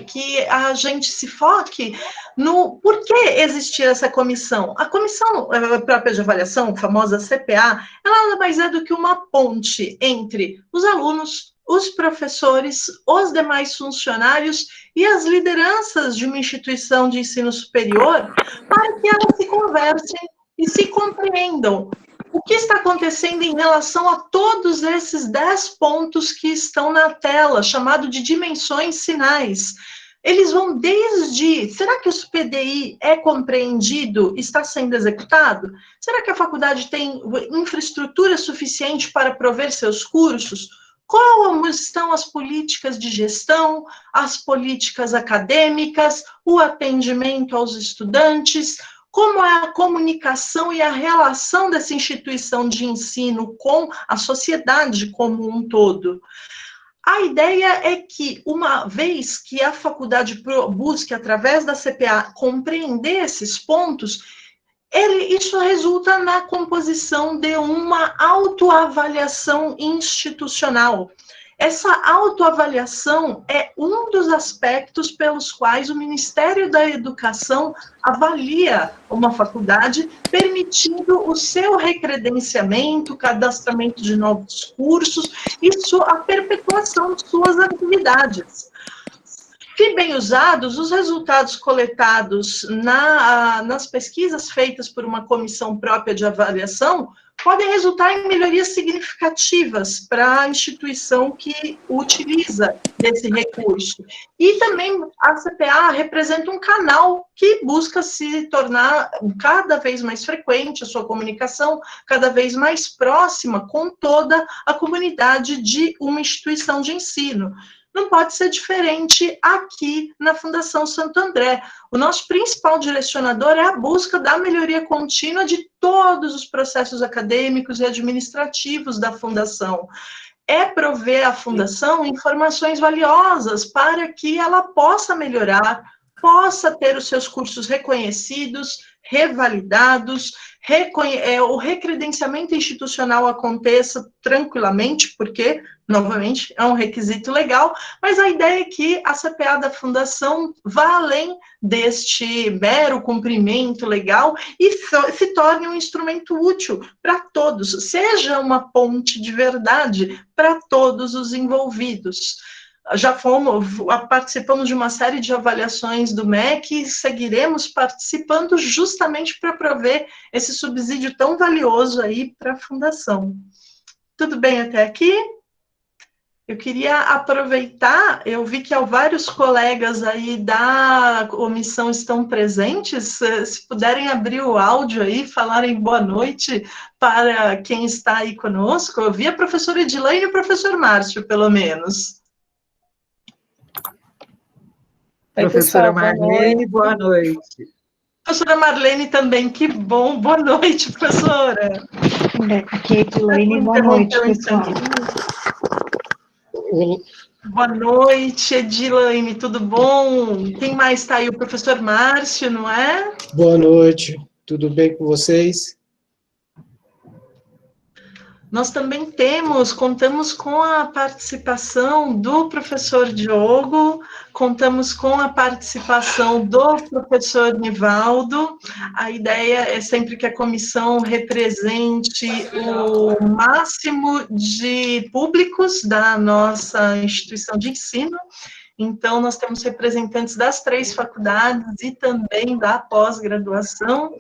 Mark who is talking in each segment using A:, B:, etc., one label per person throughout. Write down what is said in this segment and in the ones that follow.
A: que a gente se foque no porquê existir essa comissão. A comissão própria de avaliação, a famosa CPA, ela nada mais é do que uma ponte entre os alunos, os professores, os demais funcionários e as lideranças de uma instituição de ensino superior, para que elas se conversem e se compreendam. O que está acontecendo em relação a todos esses 10 pontos que estão na tela, chamado de dimensões sinais? Eles vão desde, será que o PDI é compreendido, está sendo executado? Será que a faculdade tem infraestrutura suficiente para prover seus cursos? Como estão as políticas de gestão, as políticas acadêmicas, o atendimento aos estudantes? Como é a comunicação e a relação dessa instituição de ensino com a sociedade como um todo? A ideia é que, uma vez que a faculdade busque, através da CPA, compreender esses pontos, isso resulta na composição de uma autoavaliação institucional. Essa autoavaliação é um dos aspectos pelos quais o Ministério da Educação avalia uma faculdade, permitindo o seu recredenciamento, cadastramento de novos cursos e a perpetuação de suas atividades. Se bem usados, os resultados coletados nas pesquisas feitas por uma comissão própria de avaliação podem resultar em melhorias significativas para a instituição que utiliza esse recurso. E também a CPA representa um canal que busca se tornar cada vez mais frequente a sua comunicação, cada vez mais próxima com toda a comunidade de uma instituição de ensino. Não pode ser diferente aqui na Fundação Santo André. O nosso principal direcionador é a busca da melhoria contínua de todos os processos acadêmicos e administrativos da Fundação. É prover à Fundação informações valiosas para que ela possa melhorar, possa ter os seus cursos reconhecidos, revalidados, o recredenciamento institucional aconteça tranquilamente, porque, novamente, é um requisito legal, mas a ideia é que a CPA da Fundação vá além deste mero cumprimento legal e se torne um instrumento útil para todos, seja uma ponte de verdade para todos os envolvidos. Participamos de uma série de avaliações do MEC e seguiremos participando justamente para prover esse subsídio tão valioso aí para a Fundação. Tudo bem até aqui? Eu queria aproveitar, eu vi que vários colegas aí da comissão estão presentes, se puderem abrir o áudio aí, falarem boa noite para quem está aí conosco. Eu vi a professora Edilane e o professor Márcio, pelo menos.
B: Professora Marlene, boa noite.
A: Professora Marlene também, que bom. Boa noite, professora.
C: Aqui é Edilane, boa noite, pessoal.
A: Boa noite, Edilane, tudo bom? Quem mais está aí? O professor Márcio, não é?
D: Boa noite, tudo bem com vocês?
A: Nós também contamos com a participação do professor Diogo, contamos com a participação do professor Nivaldo. A ideia é sempre que a comissão represente o máximo de públicos da nossa instituição de ensino. Então, nós temos representantes das 3 faculdades e também da pós-graduação.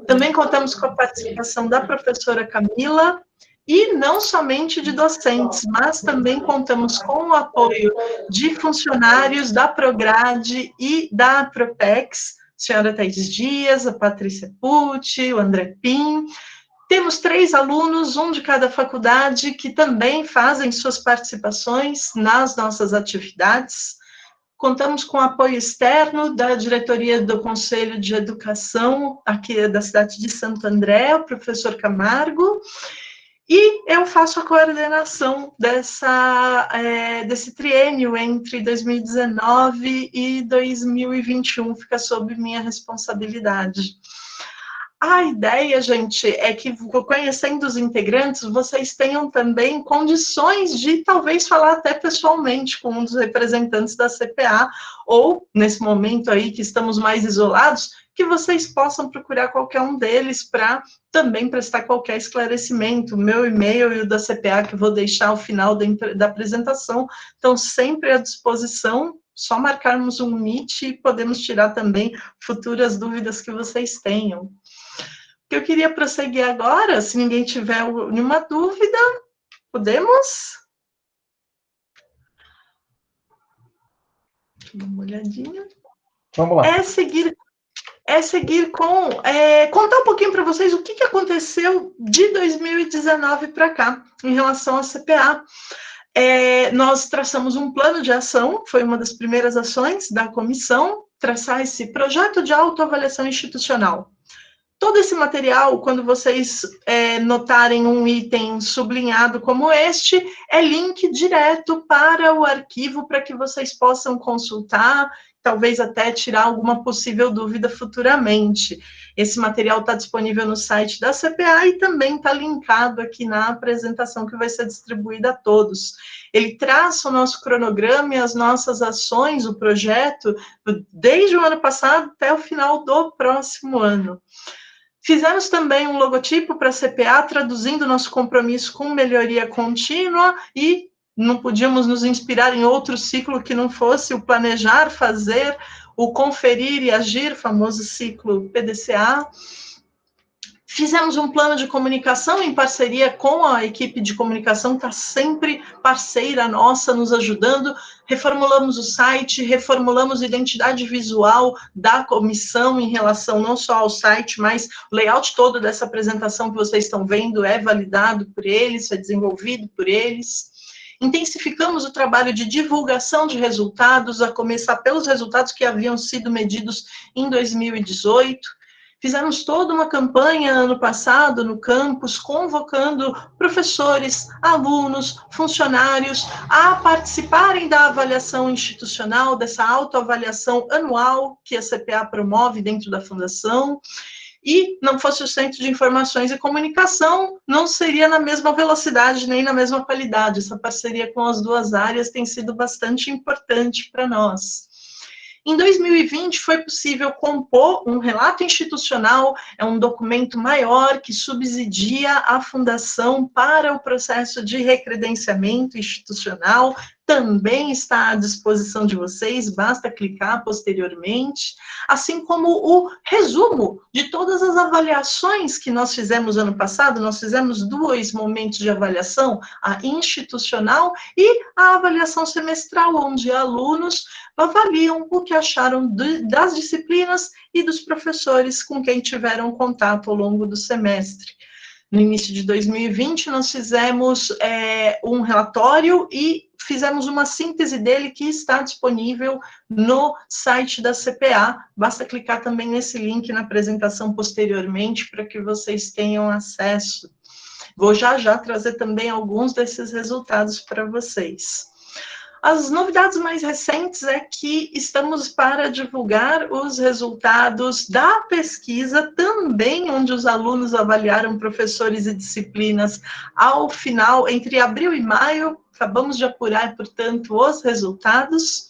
A: Também contamos com a participação da professora Camila, e não somente de docentes, mas também contamos com o apoio de funcionários da Prograde e da Propex, a senhora Thaís Dias, a Patrícia Pucci, o André Pim. Temos 3 alunos, um de cada faculdade, que também fazem suas participações nas nossas atividades. Contamos com apoio externo da diretoria do Conselho de Educação, aqui da cidade de Santo André, o professor Camargo. E eu faço a coordenação desse triênio entre 2019 e 2021, fica sob minha responsabilidade. A ideia, gente, é que, conhecendo os integrantes, vocês tenham também condições de, talvez, falar até pessoalmente com um dos representantes da CPA, ou, nesse momento aí que estamos mais isolados, que vocês possam procurar qualquer um deles para também prestar qualquer esclarecimento. O meu e-mail e o da CPA, que eu vou deixar ao final da apresentação, estão sempre à disposição. Só marcarmos um Meet e podemos tirar também futuras dúvidas que vocês tenham. Que eu queria prosseguir agora, se ninguém tiver nenhuma dúvida, podemos? Deixa eu dar uma olhadinha.
B: Vamos lá.
A: É seguir com... contar um pouquinho para vocês o que aconteceu de 2019 para cá, em relação à CPA. Nós traçamos um plano de ação, foi uma das primeiras ações da comissão, traçar esse projeto de autoavaliação institucional. Todo esse material, quando vocês notarem um item sublinhado como este, é link direto para o arquivo para que vocês possam consultar, talvez até tirar alguma possível dúvida futuramente. Esse material está disponível no site da CPA e também está linkado aqui na apresentação que vai ser distribuída a todos. Ele traça o nosso cronograma e as nossas ações, o projeto, desde o ano passado até o final do próximo ano. Fizemos também um logotipo para a CPA, traduzindo nosso compromisso com melhoria contínua e não podíamos nos inspirar em outro ciclo que não fosse o planejar, fazer, o conferir e agir, famoso ciclo PDCA. Fizemos um plano de comunicação em parceria com a equipe de comunicação, que está sempre parceira nossa, nos ajudando. Reformulamos o site, reformulamos a identidade visual da comissão em relação não só ao site, mas o layout todo dessa apresentação que vocês estão vendo é validado por eles, é desenvolvido por eles. Intensificamos o trabalho de divulgação de resultados, a começar pelos resultados que haviam sido medidos em 2018. Fizemos toda uma campanha ano passado no campus, convocando professores, alunos, funcionários a participarem da avaliação institucional, dessa autoavaliação anual que a CPA promove dentro da fundação. E não fosse o Centro de Informações e Comunicação, não seria na mesma velocidade nem na mesma qualidade. Essa parceria com as duas áreas tem sido bastante importante para nós. Em 2020, foi possível compor um relato institucional, é um documento maior que subsidia a fundação para o processo de recredenciamento institucional, também está à disposição de vocês, basta clicar posteriormente, assim como o resumo de todas as avaliações que nós fizemos ano passado. Nós fizemos 2 momentos de avaliação, a institucional e a avaliação semestral, onde alunos avaliam o que acharam das disciplinas e dos professores com quem tiveram contato ao longo do semestre. No início de 2020, nós fizemos um relatório e fizemos uma síntese dele que está disponível no site da CPA. Basta clicar também nesse link na apresentação posteriormente para que vocês tenham acesso. Vou já trazer também alguns desses resultados para vocês. As novidades mais recentes é que estamos para divulgar os resultados da pesquisa, também onde os alunos avaliaram professores e disciplinas ao final, entre abril e maio. Acabamos de apurar, portanto, os resultados.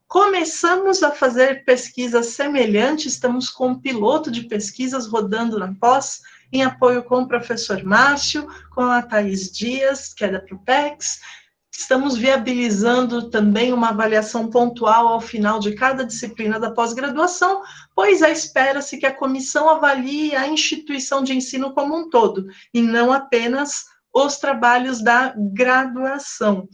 A: Começamos a fazer pesquisas semelhantes, estamos com um piloto de pesquisas rodando na pós, em apoio com o professor Márcio, com a Thaís Dias, que é da Propex. Estamos viabilizando também uma avaliação pontual ao final de cada disciplina da pós-graduação, pois espera-se que a comissão avalie a instituição de ensino como um todo, e não apenas os trabalhos da graduação.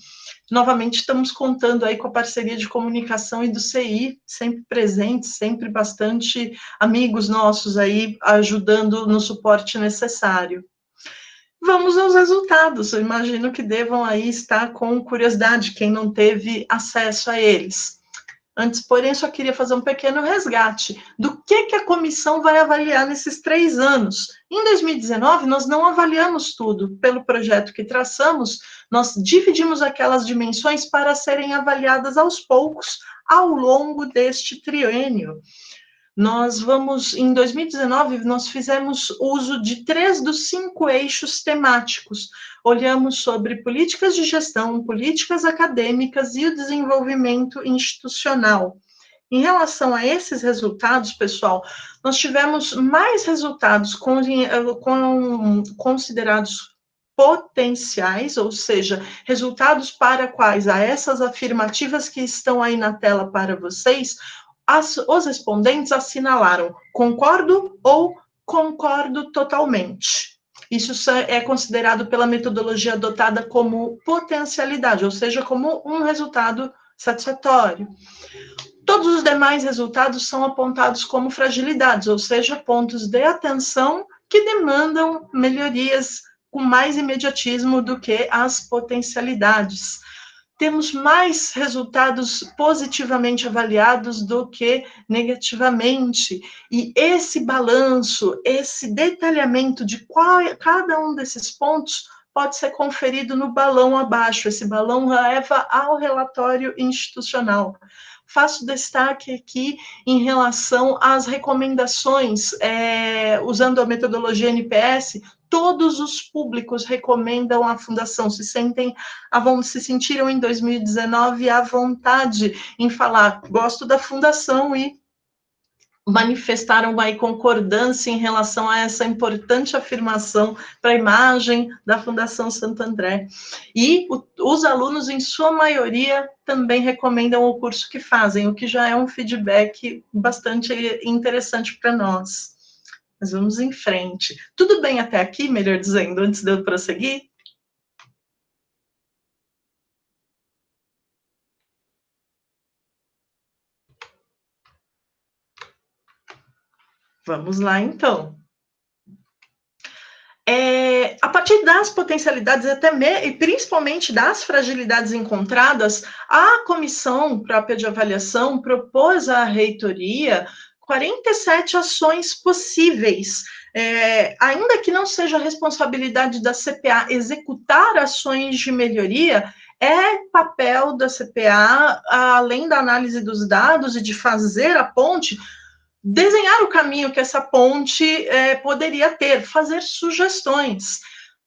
A: Novamente, estamos contando aí com a parceria de comunicação e do CI, sempre presentes, sempre bastante amigos nossos aí, ajudando no suporte necessário. Vamos aos resultados, eu imagino que devam aí estar com curiosidade, quem não teve acesso a eles. Antes, porém, eu só queria fazer um pequeno resgate do que a comissão vai avaliar nesses 3 anos. Em 2019, nós não avaliamos tudo. Pelo projeto que traçamos, nós dividimos aquelas dimensões para serem avaliadas aos poucos, ao longo deste triênio. Em 2019, nós fizemos uso de 3 dos 5 eixos temáticos. Olhamos sobre políticas de gestão, políticas acadêmicas e o desenvolvimento institucional. Em relação a esses resultados, pessoal, nós tivemos mais resultados considerados potenciais, ou seja, resultados para quais a essas afirmativas que estão aí na tela para vocês, os respondentes assinalaram concordo ou concordo totalmente. Isso é considerado pela metodologia adotada como potencialidade, ou seja, como um resultado satisfatório. Todos os demais resultados são apontados como fragilidades, ou seja, pontos de atenção que demandam melhorias com mais imediatismo do que as potencialidades. Temos mais resultados positivamente avaliados do que negativamente, e esse balanço, esse detalhamento de cada um desses pontos pode ser conferido no balão abaixo. Esse balão leva ao relatório institucional. Faço destaque aqui em relação às recomendações, usando a metodologia NPS, todos os públicos recomendam a Fundação, se sentiram em 2019 à vontade em falar, gosto da Fundação, e manifestaram aí concordância em relação a essa importante afirmação para a imagem da Fundação Santo André. E os alunos, em sua maioria, também recomendam o curso que fazem, o que já é um feedback bastante interessante para nós. Mas vamos em frente. Tudo bem até aqui, melhor dizendo, antes de eu prosseguir? Vamos lá, então. A partir das potencialidades e principalmente das fragilidades encontradas, a comissão própria de avaliação propôs à reitoria 47 ações possíveis, ainda que não seja responsabilidade da CPA executar ações de melhoria, é papel da CPA, além da análise dos dados e de fazer a ponte, desenhar o caminho que essa ponte poderia ter, fazer sugestões.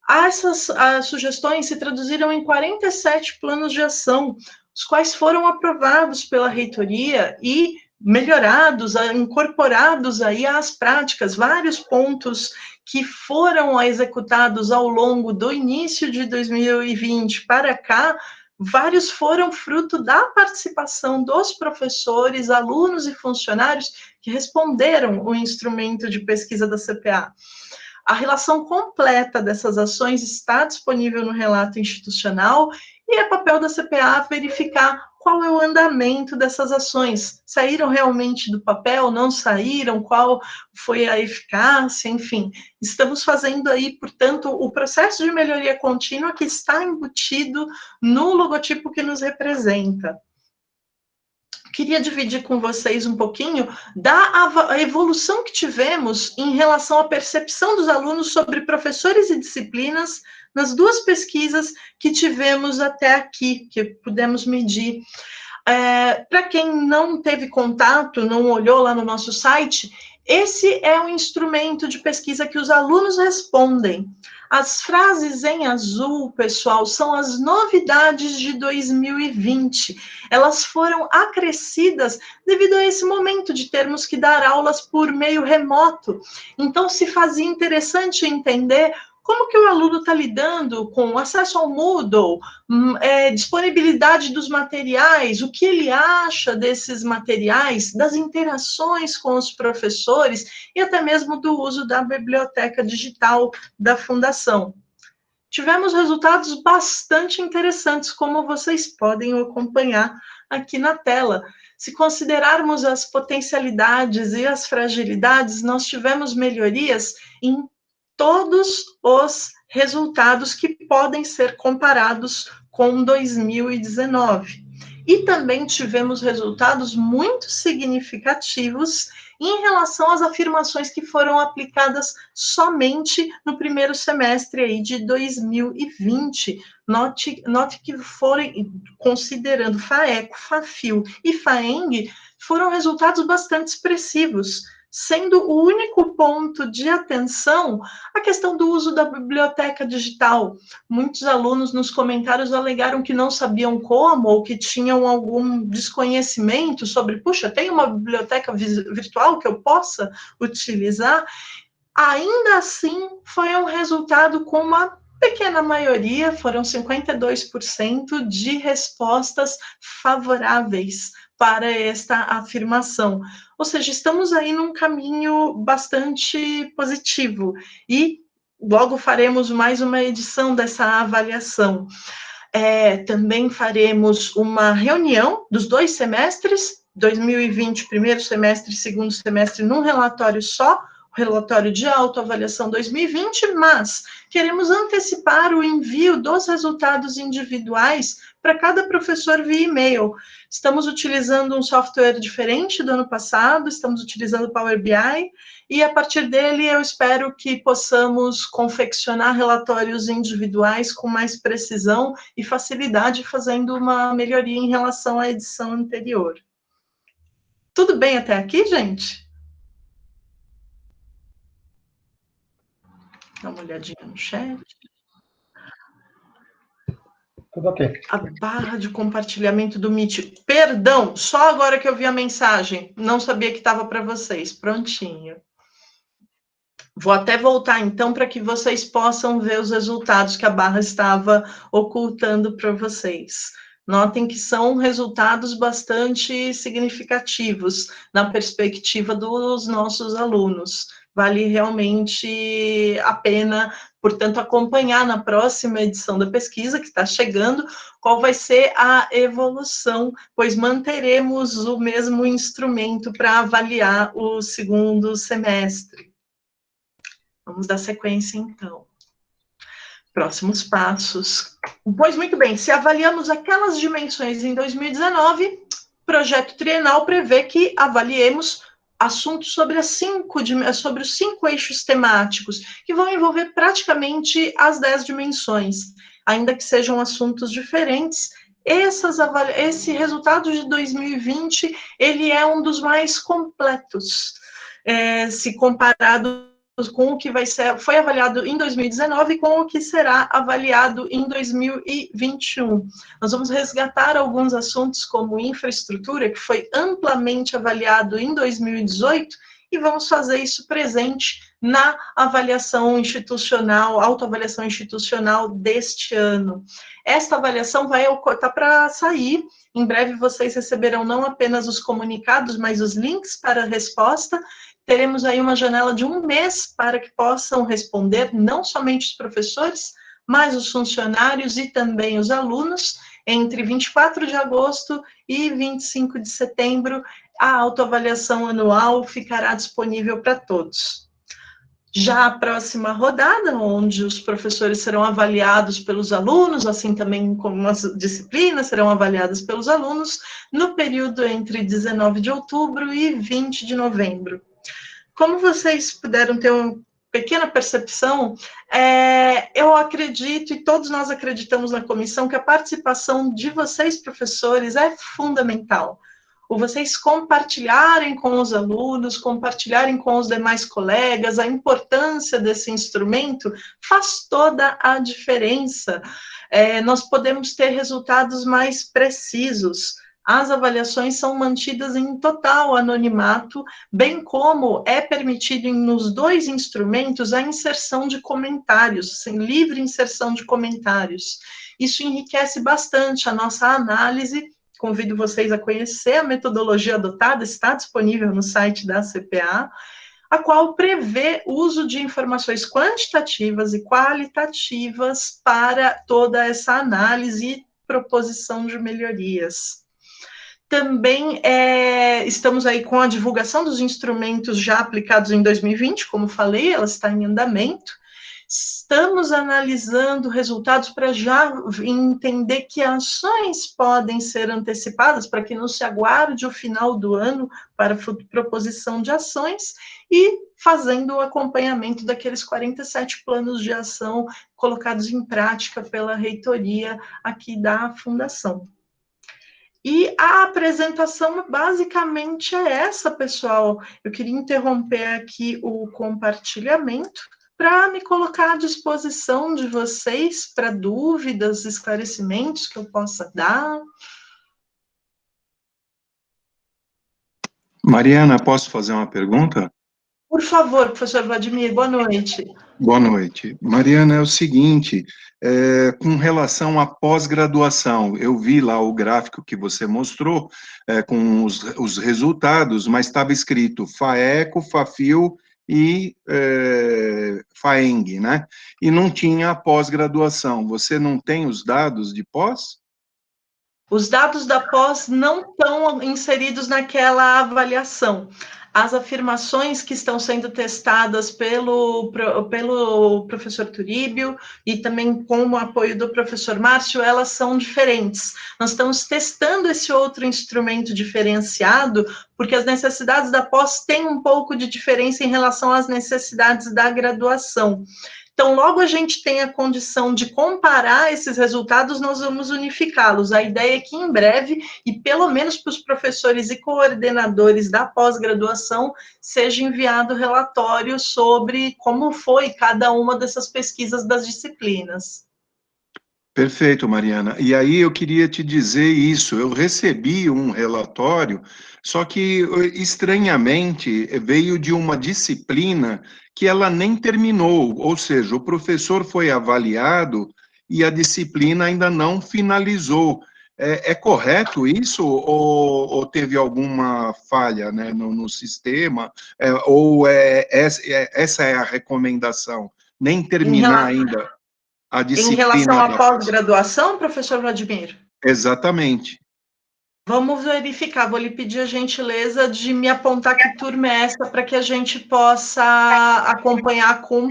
A: Essas sugestões se traduziram em 47 planos de ação, os quais foram aprovados pela reitoria e melhorados, incorporados aí às práticas, vários pontos que foram executados ao longo do início de 2020 para cá, vários foram fruto da participação dos professores, alunos e funcionários que responderam o instrumento de pesquisa da CPA. A relação completa dessas ações está disponível no relato institucional e é papel da CPA verificar qual é o andamento dessas ações. Saíram realmente do papel, não saíram, qual foi a eficácia, enfim. Estamos fazendo aí, portanto, o processo de melhoria contínua que está embutido no logotipo que nos representa. Queria dividir com vocês um pouquinho da evolução que tivemos em relação à percepção dos alunos sobre professores e disciplinas nas duas pesquisas que tivemos até aqui, que pudemos medir. Para quem não teve contato, não olhou lá no nosso site, esse é um instrumento de pesquisa que os alunos respondem. As frases em azul, pessoal, são as novidades de 2020. Elas foram acrescidas devido a esse momento de termos que dar aulas por meio remoto. Então, se fazia interessante entender como que o aluno está lidando com acesso ao Moodle, disponibilidade dos materiais, o que ele acha desses materiais, das interações com os professores e até mesmo do uso da biblioteca digital da Fundação. Tivemos resultados bastante interessantes, como vocês podem acompanhar aqui na tela. Se considerarmos as potencialidades e as fragilidades, nós tivemos melhorias em todos os resultados que podem ser comparados com 2019. E também tivemos resultados muito significativos em relação às afirmações que foram aplicadas somente no primeiro semestre aí de 2020. Note que foram, considerando FAECO, FAFIL e FAENG, foram resultados bastante expressivos, sendo o único ponto de atenção a questão do uso da biblioteca digital. Muitos alunos nos comentários alegaram que não sabiam como ou que tinham algum desconhecimento sobre, puxa, tem uma biblioteca virtual que eu possa utilizar? Ainda assim, foi um resultado com uma pequena maioria, foram 52% de respostas favoráveis para esta afirmação. Ou seja, estamos aí num caminho bastante positivo e logo faremos mais uma edição dessa avaliação. Também faremos uma reunião dos 2 semestres, 2020, primeiro semestre e segundo semestre, num relatório só, relatório de autoavaliação 2020, mas queremos antecipar o envio dos resultados individuais para cada professor via e-mail. Estamos utilizando um software diferente do ano passado, estamos utilizando o Power BI, e a partir dele eu espero que possamos confeccionar relatórios individuais com mais precisão e facilidade, fazendo uma melhoria em relação à edição anterior. Tudo bem até aqui, gente? Dá uma olhadinha no chat.
B: Tudo ok.
A: A barra de compartilhamento do Meet. Perdão, só agora que eu vi a mensagem. Não sabia que estava para vocês. Prontinho. Vou até voltar, então, para que vocês possam ver os resultados que a barra estava ocultando para vocês. Notem que são resultados bastante significativos na perspectiva dos nossos alunos. Vale realmente a pena, portanto, acompanhar na próxima edição da pesquisa, que está chegando, qual vai ser a evolução, pois manteremos o mesmo instrumento para avaliar o segundo semestre. Vamos dar sequência, então. Próximos passos. Pois muito bem, se avaliamos aquelas dimensões em 2019, o projeto trienal prevê que avaliemos assuntos sobre os 5 eixos temáticos, que vão envolver praticamente as 10 dimensões, ainda que sejam assuntos diferentes. Esse resultado de 2020, ele é um dos mais completos, se comparado com o que foi avaliado em 2019 e com o que será avaliado em 2021. Nós vamos resgatar alguns assuntos como infraestrutura, que foi amplamente avaliado em 2018, e vamos fazer isso presente na avaliação institucional, autoavaliação institucional deste ano. Esta avaliação está para sair. Em breve vocês receberão não apenas os comunicados, mas os links para a resposta. Teremos aí uma janela de 1 mês para que possam responder não somente os professores, mas os funcionários e também os alunos. Entre 24 de agosto e 25 de setembro, a autoavaliação anual ficará disponível para todos. Já a próxima rodada, onde os professores serão avaliados pelos alunos, assim também como as disciplinas serão avaliadas pelos alunos, no período entre 19 de outubro e 20 de novembro. Como vocês puderam ter uma pequena percepção, eu acredito, e todos nós acreditamos na comissão, que a participação de vocês, professores, é fundamental. O vocês compartilharem com os alunos, compartilharem com os demais colegas a importância desse instrumento faz toda a diferença. Nós podemos ter resultados mais precisos. As avaliações são mantidas em total anonimato, bem como é permitido nos 2 instrumentos a inserção de comentários, sem livre inserção de comentários. Isso enriquece bastante a nossa análise. Convido vocês a conhecer a metodologia adotada, está disponível no site da CPA, a qual prevê o uso de informações quantitativas e qualitativas para toda essa análise e proposição de melhorias. Também estamos aí com a divulgação dos instrumentos já aplicados em 2020, como falei, ela está em andamento. Estamos analisando resultados para já entender que ações podem ser antecipadas, para que não se aguarde o final do ano para proposição de ações, e fazendo o acompanhamento daqueles 47 planos de ação colocados em prática pela reitoria aqui da Fundação. E a apresentação basicamente é essa, pessoal. Eu queria interromper aqui o compartilhamento para me colocar à disposição de vocês para dúvidas, esclarecimentos que eu possa dar.
E: Mariana, posso fazer uma pergunta?
A: Por favor, professor Vladimir, boa noite.
E: Boa noite. Mariana, é o seguinte, com relação à pós-graduação, eu vi lá o gráfico que você mostrou, com os resultados, mas estava escrito FAECO, FAFIL e FAENG, né? E não tinha a pós-graduação. Você não tem os dados de pós?
A: Os dados da pós não estão inseridos naquela avaliação. As afirmações que estão sendo testadas pelo professor Turíbio e também com o apoio do professor Márcio, elas são diferentes. Nós estamos testando esse outro instrumento diferenciado, porque as necessidades da pós têm um pouco de diferença em relação às necessidades da graduação. Então, logo a gente tem a condição de comparar esses resultados, nós vamos unificá-los. A ideia é que, em breve, e pelo menos para os professores e coordenadores da pós-graduação, seja enviado relatório sobre como foi cada uma dessas pesquisas das disciplinas.
E: Perfeito, Mariana. E aí eu queria te dizer isso, eu recebi um relatório, só que, estranhamente, veio de uma disciplina que ela nem terminou, ou seja, o professor foi avaliado e a disciplina ainda não finalizou. É correto isso ou teve alguma falha, né, no sistema? Essa é a recomendação, nem terminar ainda a
A: Em
E: disciplina?
A: relação à pós-graduação, professor Vladimir?
E: Exatamente.
A: Vamos verificar, vou lhe pedir a gentileza de me apontar que turma é essa para que a gente possa acompanhar com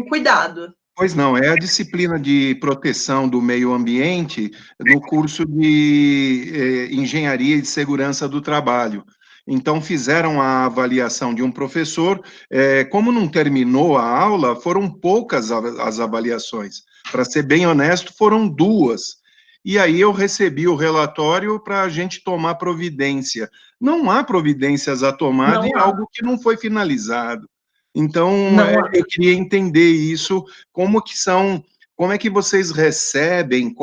A: cuidado.
E: Pois não, é a disciplina de proteção do meio ambiente no curso de Engenharia e de Segurança do Trabalho. Então, fizeram a avaliação de um professor, como não terminou a aula, foram poucas as avaliações. Para ser bem honesto, foram 2. E aí eu recebi o relatório para a gente tomar providência. Não há providências a tomar de algo que não foi finalizado. Então, eu queria entender isso, como é que vocês recebem,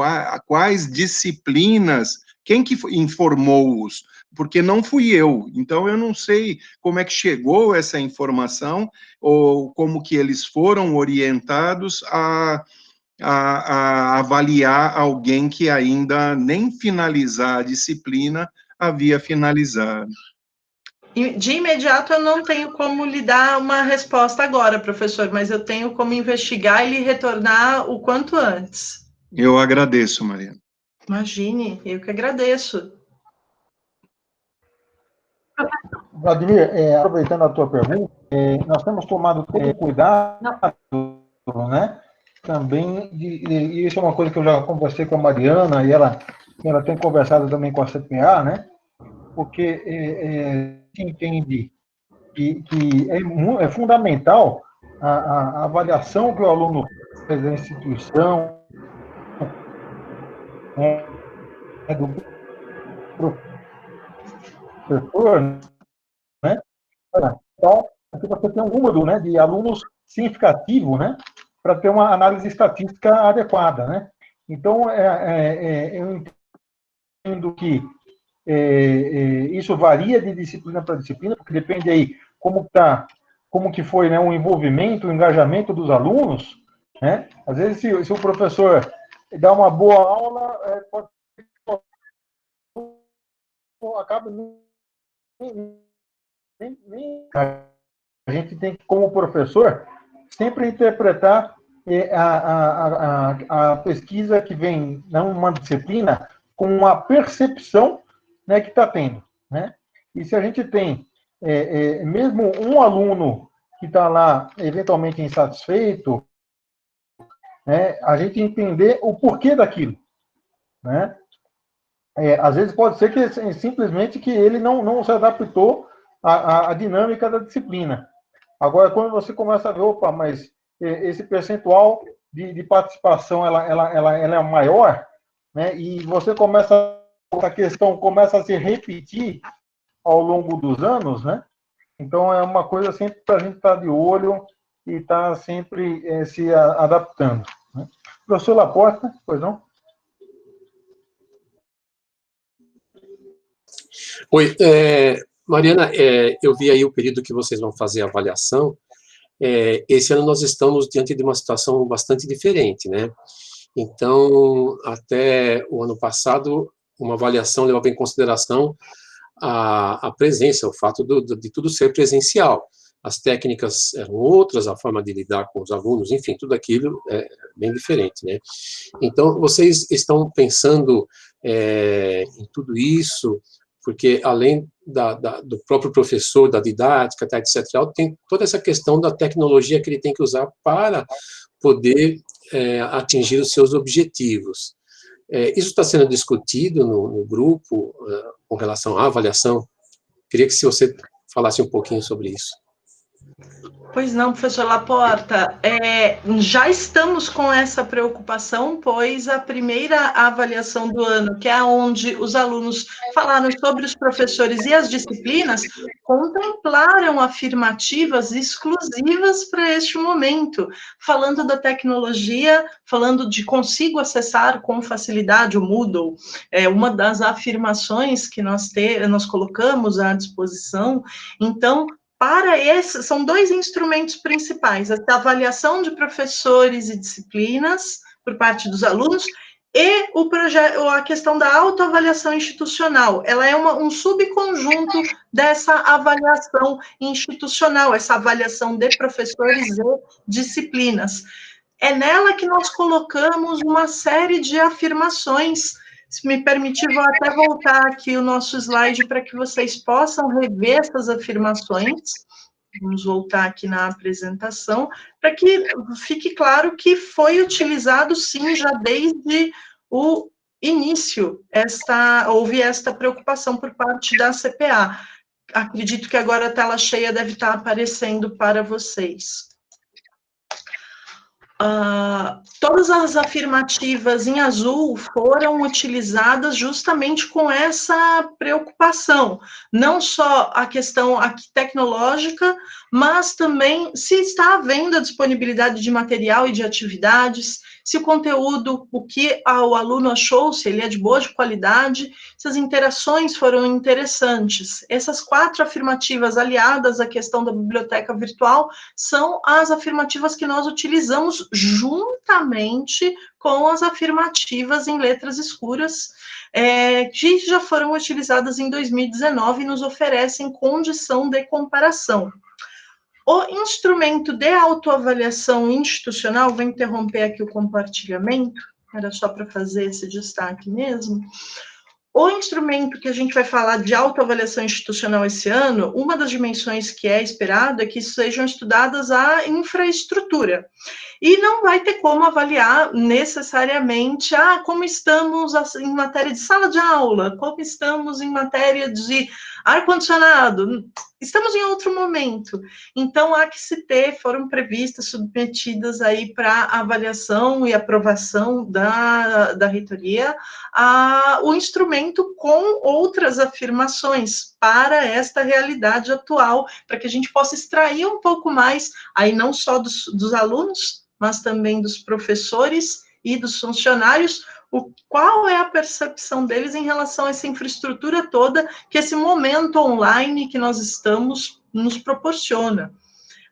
E: quais disciplinas, quem que informou-os? Porque não fui eu, então eu não sei como é que chegou essa informação, ou como que eles foram orientados a avaliar alguém que ainda nem finalizar a disciplina havia finalizado.
A: De imediato, eu não tenho como lhe dar uma resposta agora, professor, mas eu tenho como investigar e lhe retornar o quanto antes.
E: Eu agradeço, Mariana.
A: Imagine, eu que agradeço.
F: Vladimir, aproveitando a tua pergunta, nós temos tomado todo cuidado, né? Também, e isso é uma coisa que eu já conversei com a Mariana, e ela tem conversado também com a CPA, né? Porque a gente entende que é fundamental a avaliação que o aluno faz da instituição, do professor, né? Então, aqui você tem um número, né, de alunos significativo, né, para ter uma análise estatística adequada, né? Então, eu entendo que isso varia de disciplina para disciplina, porque depende aí como que foi, né, o envolvimento, o engajamento dos alunos, né? Às vezes, se o professor dá uma boa aula, pode acaba nem a gente tem que, como professor, sempre interpretar a pesquisa que vem numa disciplina com uma percepção, né, que está tendo, né? E se a gente tem mesmo um aluno que está lá eventualmente insatisfeito, né, a gente entender o porquê daquilo, né? Às vezes pode ser que simplesmente que ele não se adaptou à dinâmica da disciplina. Agora, quando você começa a ver, opa, mas esse percentual de participação ela é maior, né? E você começa a questão começa a se repetir ao longo dos anos, né? Então, é uma coisa sempre para a gente estar de olho e estar sempre se adaptando. Né? Professor Laporta, pois não?
G: Oi, Mariana, eu vi aí o período que vocês vão fazer a avaliação. Esse ano nós estamos diante de uma situação bastante diferente, né? Então, até o ano passado, uma avaliação levava em consideração a presença, o fato de tudo ser presencial. As técnicas eram outras, a forma de lidar com os alunos, enfim, tudo aquilo é bem diferente, né? Então, vocês estão pensando em tudo isso, porque além do próprio professor, da didática, tá, etc., tem toda essa questão da tecnologia que ele tem que usar para poder atingir os seus objetivos. Isso está sendo discutido no grupo com relação à avaliação? Queria que se você falasse um pouquinho sobre isso.
A: Pois não, professor Laporta, já estamos com essa preocupação, pois a primeira avaliação do ano, que é onde os alunos falaram sobre os professores e as disciplinas, contemplaram afirmativas exclusivas para este momento, falando da tecnologia, falando de consigo acessar com facilidade o Moodle, uma das afirmações que nós colocamos à disposição. Então, para esses, são dois instrumentos principais, a avaliação de professores e disciplinas por parte dos alunos e a questão da autoavaliação institucional. Ela é um subconjunto dessa avaliação institucional, essa avaliação de professores e disciplinas. É nela que nós colocamos uma série de afirmações. Se me permitir, vou até voltar aqui o nosso slide para que vocês possam rever essas afirmações. Vamos voltar aqui na apresentação, para que fique claro que foi utilizado, sim, já desde o início, houve esta preocupação por parte da CPA. Acredito que agora a tela cheia deve estar aparecendo para vocês. Todas as afirmativas em azul foram utilizadas justamente com essa preocupação, não só a questão aqui tecnológica, mas também se está havendo a disponibilidade de material e de atividades, se o conteúdo, o que o aluno achou, se ele é de boa qualidade, se as interações foram interessantes. Essas 4 afirmativas aliadas à questão da biblioteca virtual são as afirmativas que nós utilizamos juntamente com as afirmativas em letras escuras, que já foram utilizadas em 2019 e nos oferecem condição de comparação. O instrumento de autoavaliação institucional, vou interromper aqui o compartilhamento, era só para fazer esse destaque mesmo. O instrumento que a gente vai falar de autoavaliação institucional esse ano, uma das dimensões que é esperado é que sejam estudadas a infraestrutura. E não vai ter como avaliar necessariamente como estamos em matéria de sala de aula, como estamos em matéria de ar-condicionado. Estamos em outro momento. Então, há que se ter, foram previstas, submetidas aí para avaliação e aprovação da reitoria, o instrumento com outras afirmações para esta realidade atual, para que a gente possa extrair um pouco mais, aí não só dos alunos, mas também dos professores e dos funcionários, qual é a percepção deles em relação a essa infraestrutura toda que esse momento online que nós estamos nos proporciona.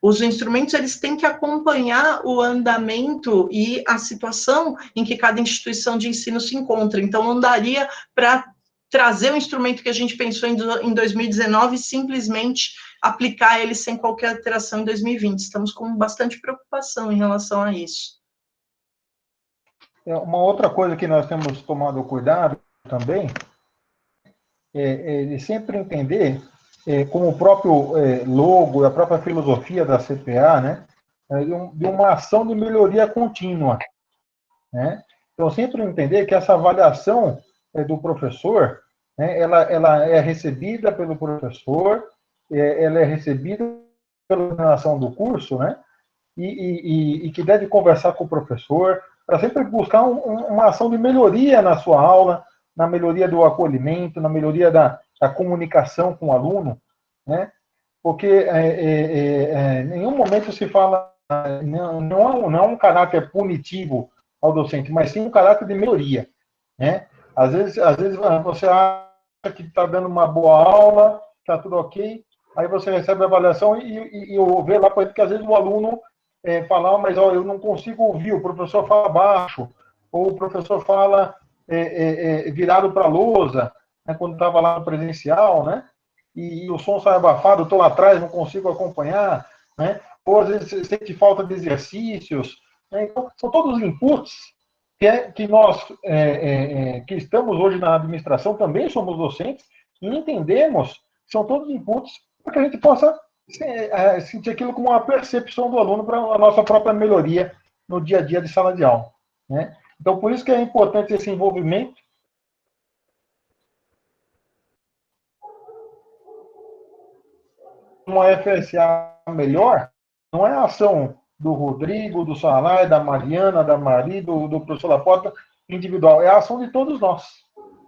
A: Os instrumentos, eles têm que acompanhar o andamento e a situação em que cada instituição de ensino se encontra. Então, não daria para trazer o instrumento que a gente pensou em 2019 e simplesmente aplicar ele sem qualquer alteração em 2020. Estamos com bastante preocupação em relação a isso.
F: Uma outra coisa que nós temos tomado cuidado também é de sempre entender, como o próprio logo, a própria filosofia da CPA, né, de uma ação de melhoria contínua. Né? Então, sempre entender que essa avaliação do professor, né, ela é recebida pelo professor, ela é recebida pela coordenação do curso, né, e que deve conversar com o professor, para sempre buscar uma ação de melhoria na sua aula, na melhoria do acolhimento, na melhoria da comunicação com o aluno, né? Porque em nenhum momento se fala, não é um caráter punitivo ao docente, mas sim um caráter de melhoria, né? Às vezes você acha que está dando uma boa aula, está tudo ok, aí você recebe a avaliação e vê lá, por exemplo, que às vezes o aluno fala, mas ó, eu não consigo ouvir, o professor fala baixo, ou o professor fala virado para a lousa, né, quando estava lá no presencial, né? E o som sai abafado, estou lá atrás, não consigo acompanhar, né? Ou às vezes sente falta de exercícios, né? Então, são todos inputs que nós, que estamos hoje na administração, também somos docentes, e entendemos que são todos inputs para que a gente possa sentir aquilo como uma percepção do aluno para a nossa própria melhoria no dia a dia de sala de aula, né? Então, por isso que é importante esse envolvimento. Uma FSA melhor não é a ação do Rodrigo, do Salai, da Mariana, da Mari, do professor Laporta individual, é a ação de todos nós,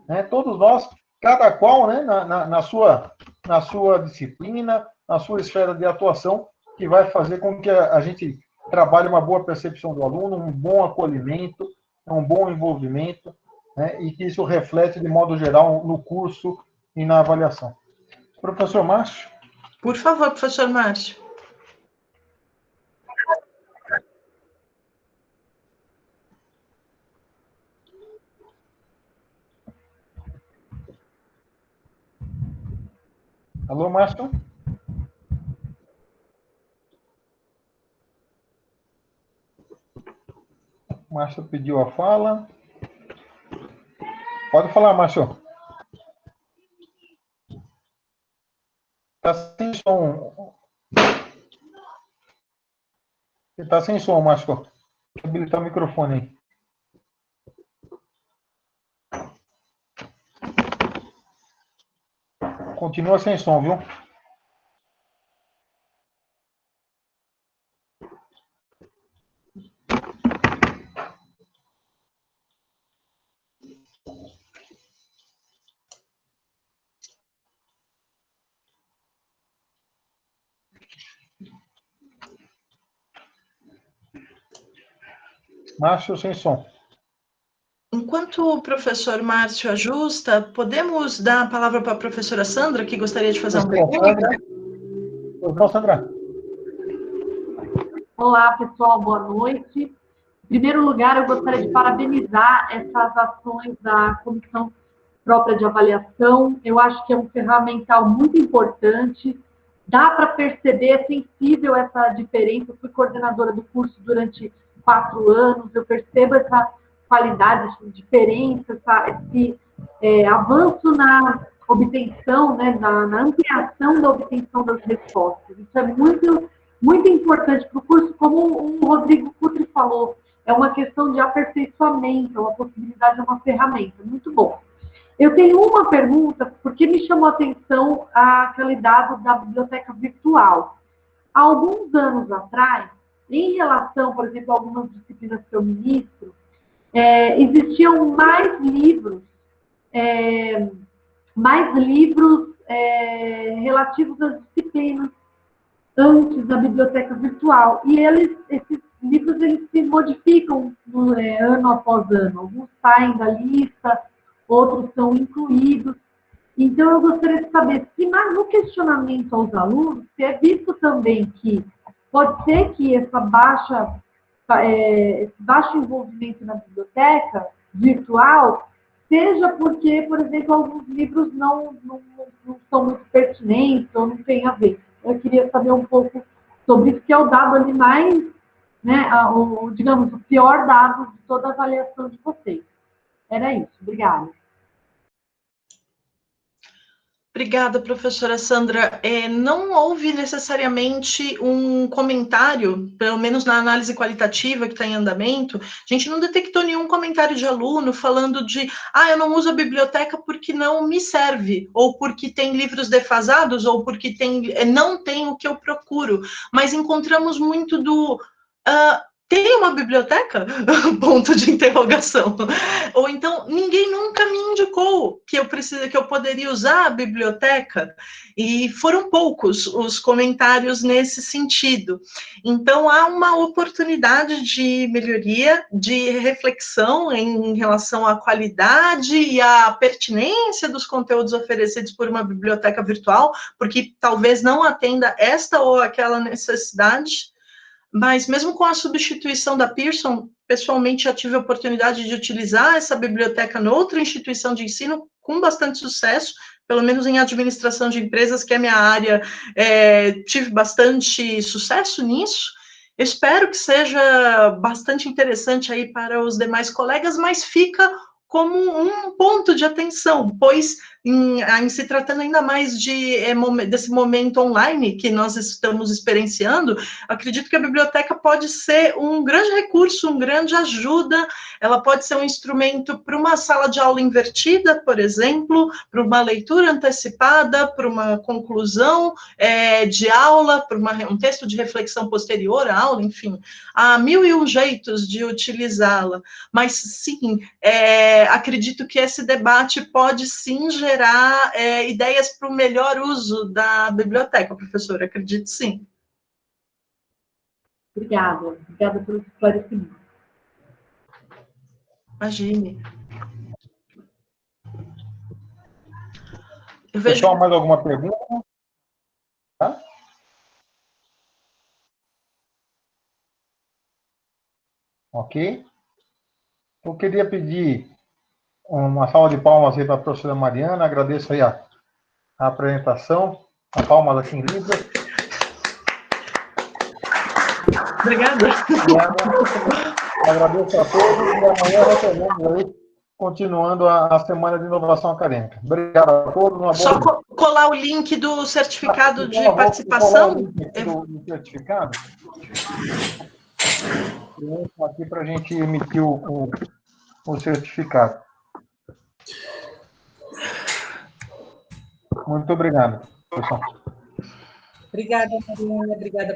F: né? Todos nós, cada qual, né, na sua disciplina, na sua esfera de atuação, que vai fazer com que a gente trabalhe uma boa percepção do aluno, um bom acolhimento, um bom envolvimento, né, e que isso reflete, de modo geral, no curso e na avaliação. Professor Márcio?
A: Por favor, professor Márcio.
F: Alô, Márcio? Márcio pediu a fala. Pode falar, Márcio. Está sem som. Está sem som, Márcio. Vou habilitar o microfone aí. Continua sem som, viu? Márcio, sem som.
A: Enquanto o professor Márcio ajusta, podemos dar a palavra para a professora Sandra, que gostaria de fazer uma pergunta?
F: Não, Sandra.
H: Olá, pessoal, boa noite. Em primeiro lugar, eu gostaria de parabenizar essas ações da Comissão Própria de Avaliação. Eu acho que é um ferramental muito importante. Dá para perceber, é sensível essa diferença. Eu fui coordenadora do curso durante 4 anos, eu percebo essa qualidade, essa diferença, esse avanço na obtenção, né, na ampliação da obtenção das respostas. Isso é muito, muito importante para o curso, como o Rodrigo Cutri falou, é uma questão de aperfeiçoamento, é uma possibilidade, é uma ferramenta, muito bom. Eu tenho uma pergunta, porque me chamou a atenção aquele dado da biblioteca virtual. Há alguns anos atrás, em relação, por exemplo, a algumas disciplinas que eu ministro, existiam mais livros relativos às disciplinas antes da biblioteca virtual. E esses livros eles se modificam ano após ano. Alguns saem da lista, outros são incluídos. Então, eu gostaria de saber se no questionamento aos alunos, se é visto também que pode ser que esse baixo envolvimento na biblioteca virtual seja porque, por exemplo, alguns livros não são muito pertinentes ou não têm a ver. Eu queria saber um pouco sobre isso, que é o dado ali mais, né, digamos, o pior dado de toda a avaliação de vocês. Era isso. Obrigada.
A: Obrigada, professora Sandra. Não houve necessariamente um comentário, pelo menos na análise qualitativa que está em andamento, a gente não detectou nenhum comentário de aluno falando de eu não uso a biblioteca porque não me serve, ou porque tem livros defasados, ou porque não tem o que eu procuro, mas encontramos muito do... tem uma biblioteca? Ponto de interrogação. Ou então, ninguém nunca me indicou que eu poderia usar a biblioteca, e foram poucos os comentários nesse sentido. Então, há uma oportunidade de melhoria, de reflexão em relação à qualidade e à pertinência dos conteúdos oferecidos por uma biblioteca virtual, porque talvez não atenda esta ou aquela necessidade. Mas mesmo com a substituição da Pearson, pessoalmente já tive a oportunidade de utilizar essa biblioteca noutra instituição de ensino com bastante sucesso, pelo menos em administração de empresas, que é minha área, tive bastante sucesso nisso. Espero que seja bastante interessante aí para os demais colegas, mas fica como um ponto de atenção, pois em se tratando ainda mais desse momento online que nós estamos experienciando, acredito que a biblioteca pode ser um grande recurso, uma grande ajuda. Ela pode ser um instrumento para uma sala de aula invertida, por exemplo, para uma leitura antecipada, para uma conclusão de aula, para um texto de reflexão posterior à aula, enfim, há 1001 jeitos de utilizá-la, mas sim, acredito que esse debate pode sim gerar ideias para o melhor uso da biblioteca, professora, acredito sim.
H: Obrigada pelo esclarecimento.
A: Imagine.
F: Pessoal, mais alguma pergunta? Tá? Ok. Eu queria pedir uma salva de palmas aí para a professora Mariana. Agradeço aí a apresentação. A palma aqui em Libras.
A: Obrigada.
F: Agradeço a todos e amanhã retornamos aí, continuando a Semana de Inovação Acadêmica. Obrigado a todos. Uma boa
A: Só colar o link do certificado de participação?
F: Vou colar o link do certificado. Aqui para a gente emitir o certificado. Muito obrigado, pessoal.
I: Obrigada, Mariana. Obrigada.